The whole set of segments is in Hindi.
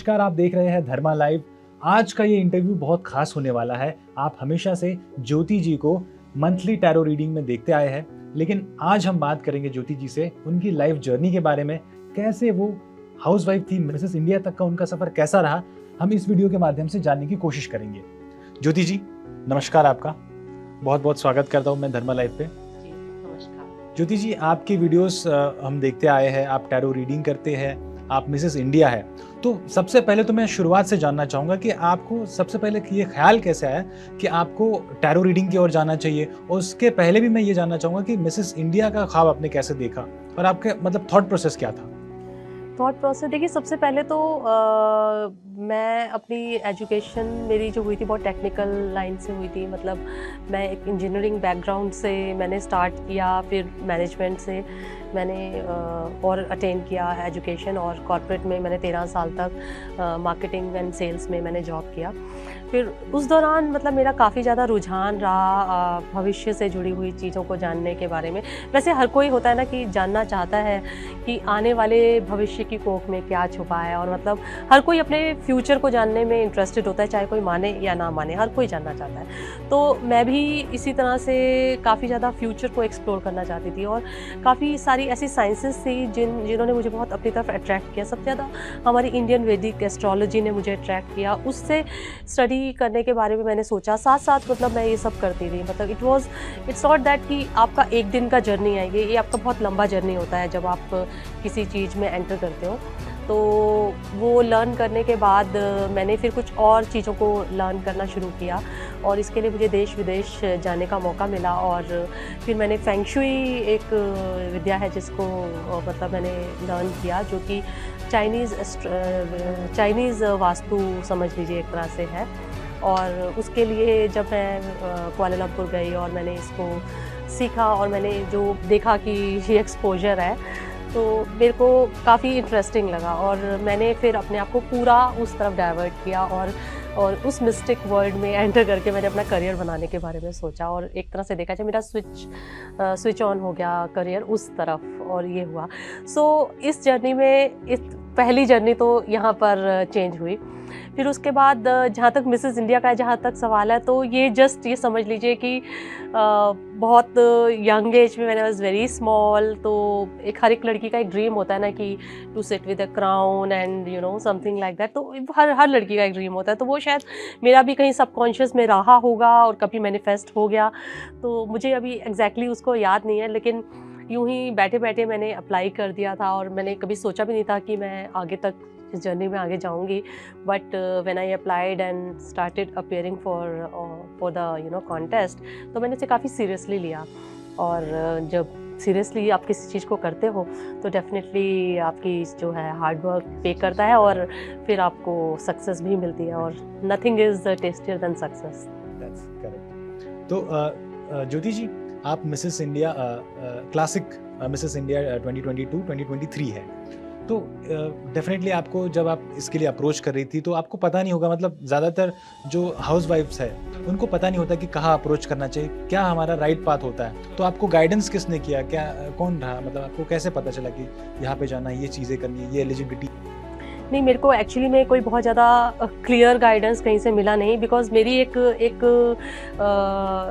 नमस्कार, आप देख रहे हैं धर्मा लाइव। आज का ये इंटरव्यू बहुत खास होने वाला है। आप हमेशा से ज्योति जी को मंथली टैरो रीडिंग में देखते आए हैं, लेकिन आज हम बात करेंगे ज्योति जी से उनकी लाइफ जर्नी के बारे में। कैसे वो हाउसवाइफ थी, मिसेस इंडिया तक का उनका सफर कैसा रहा, हम इस वीडियो के माध्यम से जानने की कोशिश करेंगे। ज्योति जी नमस्कार, आपका बहुत बहुत स्वागत करता हूँ मैं धर्मा लाइव पे। नमस्कार। ज्योति जी, आपके वीडियोस हम देखते आए हैं, आप टैरो रीडिंग करते हैं, आप मिसेस इंडिया है। तो सबसे पहले तो मैं शुरुआत से जानना चाहूँगा कि आपको सबसे पहले ये ख्याल कैसे आया कि आपको टैरो रीडिंग की ओर जाना चाहिए, और उसके पहले भी मैं ये जानना चाहूँगा कि मिसेस इंडिया का ख्वाब आपने कैसे देखा और आपके मतलब थॉट प्रोसेस क्या था? थॉट प्रोसेस देखिए, सबसे पहले तो मैं अपनी एजुकेशन मेरी जो हुई थी बहुत टेक्निकल लाइन से हुई थी। मतलब मैं एक इंजीनियरिंग बैकग्राउंड से मैंने स्टार्ट किया, फिर मैनेजमेंट से मैंने और अटेंड किया एजुकेशन, और कॉर्पोरेट में मैंने 13 साल तक मार्केटिंग एंड सेल्स में मैंने जॉब किया। फिर उस दौरान मतलब मेरा काफ़ी ज़्यादा रुझान रहा भविष्य से जुड़ी हुई चीज़ों को जानने के बारे में। वैसे हर कोई होता है ना कि जानना चाहता है कि आने वाले भविष्य की कोख में क्या छुपा है, और मतलब हर कोई अपने फ्यूचर को जानने में इंटरेस्टेड होता है, चाहे कोई माने या ना माने, हर कोई जानना चाहता है। तो मैं भी इसी तरह से काफ़ी ज़्यादा फ्यूचर को एक्सप्लोर करना चाहती थी, और काफ़ी सारी ऐसी साइंसेस थी जिन्होंने मुझे बहुत अपनी तरफ अट्रैक्ट किया। सबसे ज़्यादा हमारी इंडियन वैदिक एस्ट्रोलॉजी ने मुझे अट्रैक्ट किया। उससे स्टडी करने के बारे में मैंने सोचा, साथ साथ मतलब मैं ये सब करती थी। मतलब इट्स नॉट दैट कि आपका एक दिन का जर्नी है, ये आपका बहुत लंबा जर्नी होता है जब आप किसी चीज़ में एंटर करते हो। तो वो लर्न करने के बाद मैंने फिर कुछ और चीज़ों को लर्न करना शुरू किया, और इसके लिए मुझे देश विदेश जाने का मौका मिला। और फिर मैंने फेंग शुई एक विद्या है जिसको मतलब मैंने लर्न किया, जो कि चाइनीज़ वास्तु समझ लीजिए एक तरह से है। और उसके लिए जब मैं कुआलालंपुर गई और मैंने इसको सीखा, और मैंने जो देखा कि ये एक्सपोजर है, तो मेरे को काफ़ी इंटरेस्टिंग लगा, और मैंने फिर अपने आप को पूरा उस तरफ डाइवर्ट किया, और उस मिस्टिक वर्ल्ड में एंटर करके मैंने अपना करियर बनाने के बारे में सोचा। और एक तरह से देखा जाए मेरा स्विच ऑन हो गया करियर उस तरफ, और ये हुआ। सो इस जर्नी में इस पहली जर्नी तो यहाँ पर चेंज हुई। फिर उसके बाद जहाँ तक मिसेस इंडिया का जहाँ तक सवाल है, तो ये समझ लीजिए कि बहुत यंग एज में, मैंने वाज वेरी स्मॉल। तो हर एक लड़की का एक ड्रीम होता है ना कि to sit with a crown and something like that. तो हर लड़की का एक ड्रीम होता है। तो वो शायद मेरा भी कहीं सबकॉन्शियस में रहा होगा और कभी मैनिफेस्ट हो गया। तो मुझे अभी एग्जैक्टली उसको याद नहीं है, लेकिन यूं ही बैठे बैठे मैंने अप्लाई कर दिया था, और मैंने कभी सोचा भी नहीं था कि मैं आगे तक इस जर्नी में आगे जाऊंगी। But when I applied and started appearing for the contest, तो मैंने इसे काफ़ी सीरियसली लिया। और जब सीरियसली आप किसी चीज़ को करते हो तो डेफिनेटली आपकी जो है हार्डवर्क पे करता है, और फिर आपको सक्सेस भी मिलती है, और nothing is tastier than success. That's correct. तो ज्योति जी, आप Mrs India classic Mrs India 2022-2023 है। तो डेफिनेटली आपको जब आप इसके लिए अप्रोच कर रही थी तो आपको पता नहीं होगा, मतलब ज़्यादातर जो हाउस वाइफ्स है उनको पता नहीं होता कि कहाँ अप्रोच करना चाहिए, क्या हमारा राइट पाथ होता है। तो आपको गाइडेंस किसने किया, क्या कौन रहा, मतलब आपको कैसे पता चला कि यहाँ पे जाना है, ये चीज़ें करनी है, ये एलिजिबिलिटी? नहीं, मेरे को एक्चुअली में कोई बहुत ज़्यादा क्लियर गाइडेंस कहीं से मिला नहीं, बिकॉज मेरी एक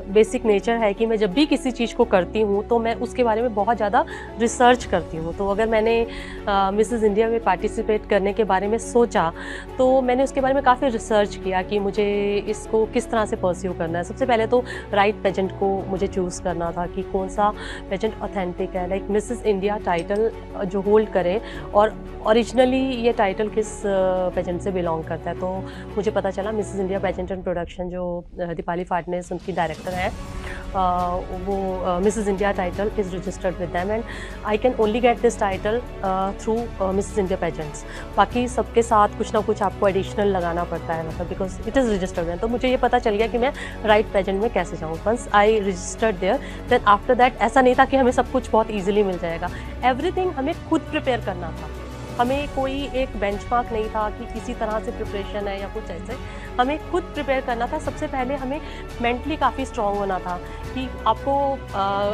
बेसिक नेचर है कि मैं जब भी किसी चीज़ को करती हूँ तो मैं उसके बारे में बहुत ज़्यादा रिसर्च करती हूँ। तो अगर मैंने मिसेस इंडिया में पार्टिसिपेट करने के बारे में सोचा, तो मैंने उसके बारे में काफ़ी रिसर्च किया कि मुझे इसको किस तरह से परस्यू करना है। सबसे पहले तो राइट पेजेंट को मुझे चूज़ करना था कि कौन सा पेजेंट ऑथेंटिक है, लाइक मिसेस इंडिया टाइटल जो होल्ड करे, और ओरिजिनली ये टाइटल किस पेजेंट से बिलोंग करता है। तो मुझे पता चला Mrs India pageant and production जो दीपाली फाडनेस उनकी डायरेक्टर है, वो Mrs India title is registered with them, and I can only get this title through Mrs India pageants. बाकी सबके साथ कुछ ना कुछ आपको एडिशनल लगाना पड़ता है, मतलब बिकॉज इट इज़ रजिस्टर्ड। तो मुझे ये पता चल गया कि मैं राइट पेजेंट में कैसे जाऊँ। Once I registered there, then after that ऐसा नहीं था कि हमें सब कुछ बहुत ईजिली मिल जाएगा। एवरीथिंग हमें खुद प्रिपेयर करना था। हमें कोई एक बेंचमार्क नहीं था कि किसी तरह से प्रिपरेशन है या कुछ ऐसे, हमें खुद प्रिपेयर करना था। सबसे पहले हमें मेंटली काफ़ी स्ट्रॉन्ग होना था कि आपको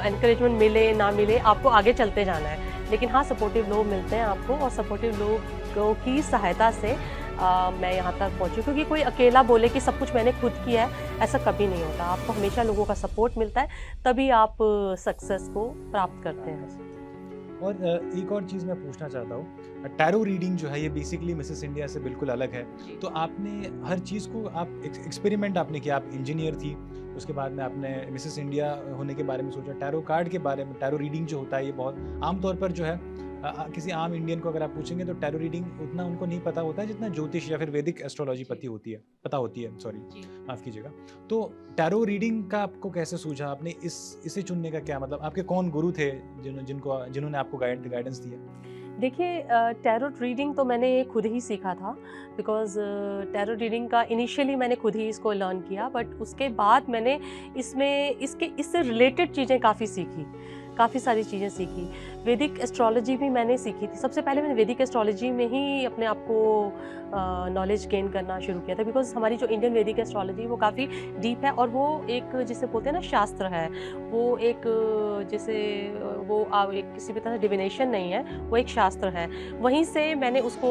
एनकरेजमेंट मिले ना मिले, आपको आगे चलते जाना है। लेकिन हाँ, सपोर्टिव लोग मिलते हैं आपको, और सपोर्टिव लोगों की सहायता से मैं यहाँ तक पहुँची, क्योंकि कोई अकेला बोले कि सब कुछ मैंने खुद किया है, ऐसा कभी नहीं होता। आपको हमेशा लोगों का सपोर्ट मिलता है, तभी आप सक्सेस को प्राप्त करते हैं। और एक और चीज़ मैं पूछना चाहता हूँ, टैरो रीडिंग जो है ये बेसिकली मिसेस इंडिया से बिल्कुल अलग है। तो आपने हर चीज़ को आप एक्सपेरिमेंट आपने किया, आप इंजीनियर थी, उसके बाद में आपने मिसेस इंडिया होने के बारे में सोचा, टैरो कार्ड के बारे में, टैरो रीडिंग जो होता है ये बहुत आमतौर पर जो है किसी आम इंडियन को अगर आप पूछेंगे तो टैरो रीडिंग उतना उनको नहीं पता होता है जितना ज्योतिष या फिर वैदिक एस्ट्रोलॉजी पता होती है, सॉरी माफ़ कीजिएगा। तो टैरो रीडिंग का आपको कैसे सूझा, आपने इसे चुनने का क्या मतलब, आपके कौन गुरु थे जिन्होंने आपको गाइडेंस दिया? देखिए, टैरो रीडिंग तो मैंने खुद ही सीखा था, बिकॉज़ टैरो रीडिंग का इनिशियली मैंने खुद ही इसको लर्न किया, बट उसके बाद मैंने इससे रिलेटेड चीज़ें काफ़ी सीखी, काफ़ी सारी चीज़ें सीखी। वैदिक एस्ट्रोलॉजी भी मैंने सीखी थी। सबसे पहले मैंने वैदिक एस्ट्रोलॉजी में ही अपने आप को नॉलेज गेन करना शुरू किया था, बिकॉज़ हमारी जो इंडियन वैदिक एस्ट्रोलॉजी वो काफ़ी डीप है, और वो एक जिसे बोलते हैं ना शास्त्र है, वो एक जैसे एक किसी भी तरह डिविनेशन नहीं है, वो एक शास्त्र है। वहीं से मैंने उसको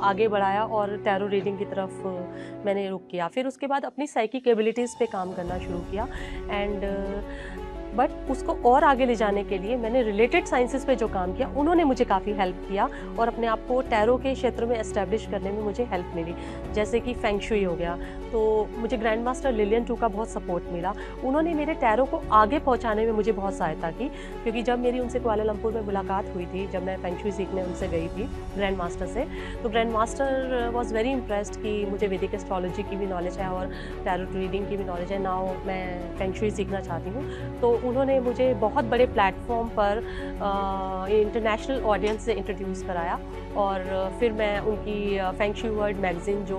आगे बढ़ाया और टैरो रीडिंग की तरफ मैंने रुख किया। फिर उसके बाद अपनी साइकिक एबिलिटीज़ पे काम करना शुरू किया, बट उसको और आगे ले जाने के लिए मैंने रिलेटेड साइंसेस पे जो काम किया, उन्होंने मुझे काफ़ी हेल्प किया और अपने आप को टैरो के क्षेत्र में एस्टैब्लिश करने में मुझे हेल्प मिली। जैसे कि फेंग शुई हो गया, तो मुझे ग्रैंड मास्टर लिलियन टू का बहुत सपोर्ट मिला। उन्होंने मेरे टैरो को आगे पहुंचाने में मुझे बहुत सहायता की, क्योंकि जब मेरी उनसे कुआलालंपुर में मुलाकात हुई थी, जब मैं फेंग शुई सीखने उनसे गई थी ग्रैंड मास्टर से, तो grand master was very impressed कि मुझे वैदिक एस्ट्रोलॉजी की भी नॉलेज है और टैरो रीडिंग की भी नॉलेज है। नाउ मैं फेंग शुई सीखना चाहती हूँ, तो उन्होंने मुझे बहुत बड़े प्लेटफॉर्म पर इंटरनेशनल ऑडियंस से इंट्रोड्यूस कराया, और फिर मैं उनकी फेंग शुई वर्ल्ड मैगज़ीन, जो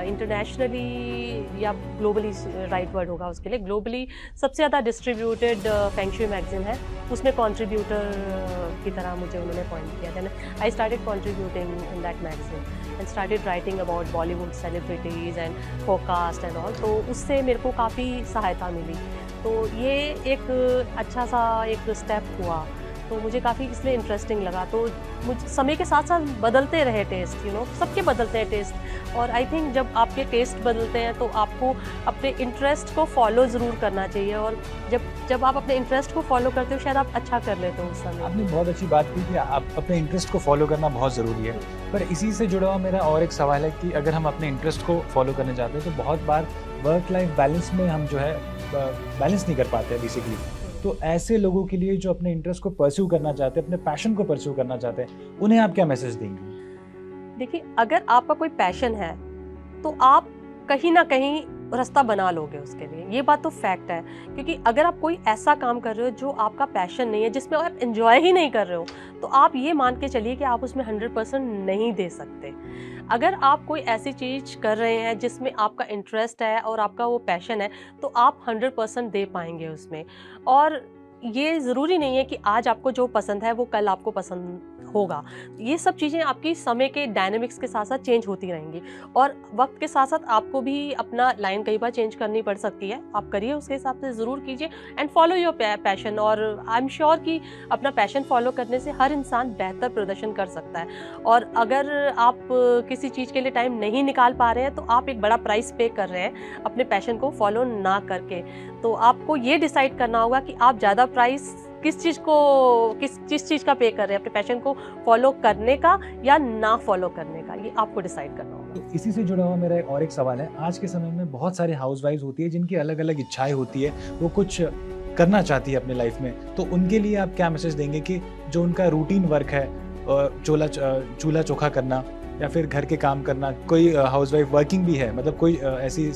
इंटरनेशनली या ग्लोबली राइट वर्ड होगा उसके लिए, ग्लोबली सबसे ज़्यादा डिस्ट्रीब्यूटेड फेंग शुई मैगज़ीन है, उसमें कंट्रीब्यूटर की तरह मुझे उन्होंने अपॉइंट किया। Then I started contributing in that magazine and started writing about Bollywood celebrities and forecast and all, तो उससे मेरे को काफ़ी सहायता मिली। तो ये एक अच्छा सा एक स्टेप हुआ, तो मुझे काफ़ी इसलिए इंटरेस्टिंग लगा। तो मुझे समय के साथ साथ बदलते रहे टेस्ट, सबके बदलते हैं टेस्ट, और आई थिंक जब आपके टेस्ट बदलते हैं तो आपको अपने इंटरेस्ट को फॉलो ज़रूर करना चाहिए, और जब आप अपने इंटरेस्ट को फॉलो करते हो शायद आप अच्छा कर लेते हो उस समय। आपने बहुत अच्छी बात की कि आप अपने इंटरेस्ट को फॉलो करना बहुत ज़रूरी है, पर इसी से जुड़ा हुआ मेरा और एक सवाल है कि अगर हम अपने इंटरेस्ट को फॉलो करने जाते हैं तो बहुत बार वर्क लाइफ बैलेंस में हम जो है बैलेंस नहीं कर पाते हैं बेसिकली। तो ऐसे लोगों के लिए जो अपने इंटरेस्ट को परस्यू करना चाहते हैं, अपने पैशन को परस्यू करना चाहते हैं, उन्हें आप क्या मैसेज देंगे? देखिए, अगर आपका कोई पैशन है तो आप कहीं ना कहीं रास्ता बना लोगे उसके लिए, ये बात तो फैक्ट है। क्योंकि अगर आप कोई ऐसा काम कर रहे हो जो आपका पैशन नहीं है, जिसमें आप एंजॉय ही नहीं कर रहे हो, तो आप ये मान के चलिए कि आप उसमें 100% नहीं दे सकते। अगर आप कोई ऐसी चीज़ कर रहे हैं जिसमें आपका इंटरेस्ट है और आपका वो पैशन है, तो आप 100% दे पाएंगे उसमें। और ये ज़रूरी नहीं है कि आज आपको जो पसंद है वो कल आपको पसंद होगा। ये सब चीज़ें आपकी समय के डायनेमिक्स के साथ साथ चेंज होती रहेंगी, और वक्त के साथ साथ आपको भी अपना लाइन कई बार चेंज करनी पड़ सकती है। आप करिए, उसके हिसाब से ज़रूर कीजिए एंड फॉलो योर पैशन। और आई एम श्योर कि अपना पैशन फॉलो करने से हर इंसान बेहतर प्रदर्शन कर सकता है। और अगर आप किसी चीज़ के लिए टाइम नहीं निकाल पा रहे हैं तो आप एक बड़ा प्राइस पे कर रहे हैं अपने पैशन को फॉलो ना करके। तो आपको ये डिसाइड करना होगा कि आप ज़्यादा प्राइस किस चीज़ का पे कर रहे हैं, अपने पैशन को फॉलो करने का या ना फॉलो करने का, ये आपको डिसाइड करना होगा। तो इसी से जुड़ा हुआ मेरा और एक सवाल है, आज के समय में बहुत सारे हाउसवाइफ्स होती है जिनकी अलग अलग इच्छाएं होती है, वो कुछ करना चाहती है अपने लाइफ में, तो उनके लिए आप क्या मैसेज देंगे कि जो उनका रूटीन वर्क है, चूल्हा चोखा करना या फिर घर के काम करना, कोई हाउसवाइफ वर्किंग भी है, मतलब कोई ऐसी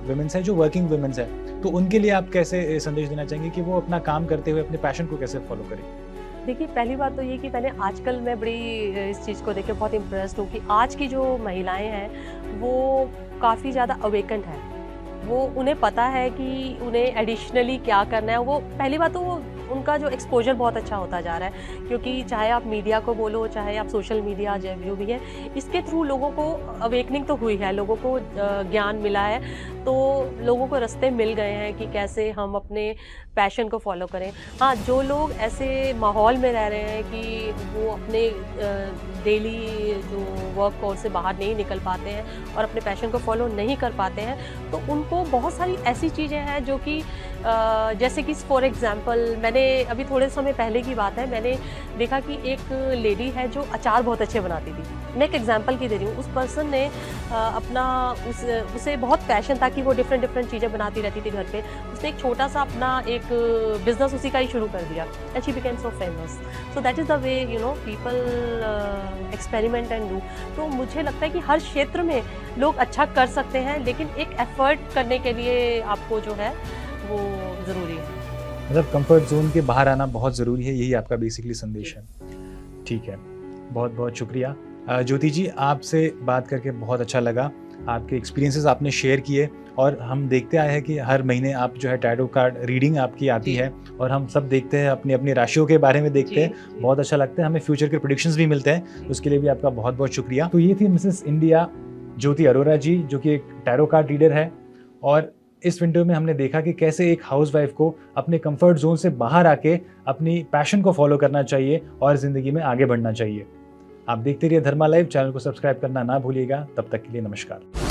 वुमेन्स है जो वर्किंग वुमेन्स है, तो उनके लिए आप कैसे संदेश देना चाहेंगे कि वो अपना काम करते हुए अपने पैशन को कैसे फॉलो करें? देखिए, पहली बात तो ये कि मैंने आजकल मैं बड़ी इस चीज़ को देख के बहुत इम्प्रेस्ड हूँ कि आज की जो महिलाएं हैं वो काफ़ी ज़्यादा अवेकेंड है। वो उन्हें पता है कि उन्हें एडिशनली क्या करना है। वो पहली बात तो वो उनका जो एक्सपोजर बहुत अच्छा होता जा रहा है, क्योंकि चाहे आप मीडिया को बोलो, चाहे आप सोशल मीडिया जो भी है, इसके थ्रू लोगों को अवेकनिंग तो हुई है, लोगों को ज्ञान मिला है, तो लोगों को रास्ते मिल गए हैं कि कैसे हम अपने पैशन को फॉलो करें। हाँ, जो लोग ऐसे माहौल में रह रहे हैं कि वो अपने डेली जो वर्क कोर्स से बाहर नहीं निकल पाते हैं और अपने पैशन को फॉलो नहीं कर पाते हैं, तो उनको बहुत सारी ऐसी चीज़ें हैं जो कि जैसे कि फॉर एग्जांपल, मैंने अभी थोड़े समय पहले की बात है, मैंने देखा कि एक लेडी है जो अचार बहुत अच्छे बनाती थी। मैं एक एग्जांपल की दे रही हूँ। उस पर्सन ने अपना उसे बहुत पैशन था कि वो डिफरेंट चीज़ें बनाती रहती थी घर पे। उसने एक छोटा सा अपना एक बिजनेस उसी का ही शुरू कर दिया and she became so famous. So that is the way people experiment and do. तो मुझे लगता है कि हर क्षेत्र में लोग अच्छा कर सकते हैं, लेकिन एक एफर्ट करने के लिए आपको जो है वो ज़रूरी है। मतलब कंफर्ट जोन के बाहर आना बहुत ज़रूरी है, यही आपका बेसिकली संदेश है। ठीक है, बहुत बहुत शुक्रिया। ज्योति जी, आपसे बात करके बहुत अच्छा लगा। आपके एक्सपीरियंसेस आपने शेयर किए और हम देखते आए हैं कि हर महीने आप जो है टैरो कार्ड रीडिंग आपकी आती है और हम सब देखते हैं, अपनी अपनी राशियों के बारे में देखते हैं। बहुत अच्छा लगता है, हमें फ्यूचर के प्रेडिक्शंस भी मिलते हैं, उसके लिए भी आपका बहुत बहुत शुक्रिया। तो ये थी मिसेस इंडिया ज्योति अरोरा जी, जो कि एक टैरो कार्ड रीडर है। और इस वीडियो में हमने देखा कि कैसे एक हाउसवाइफ को अपने कंफर्ट जोन से बाहर आके अपनी पैशन को फॉलो करना चाहिए और ज़िंदगी में आगे बढ़ना चाहिए। आप देखते रहिए धर्मा लाइव, चैनल को सब्सक्राइब करना ना भूलिएगा। तब तक के लिए नमस्कार।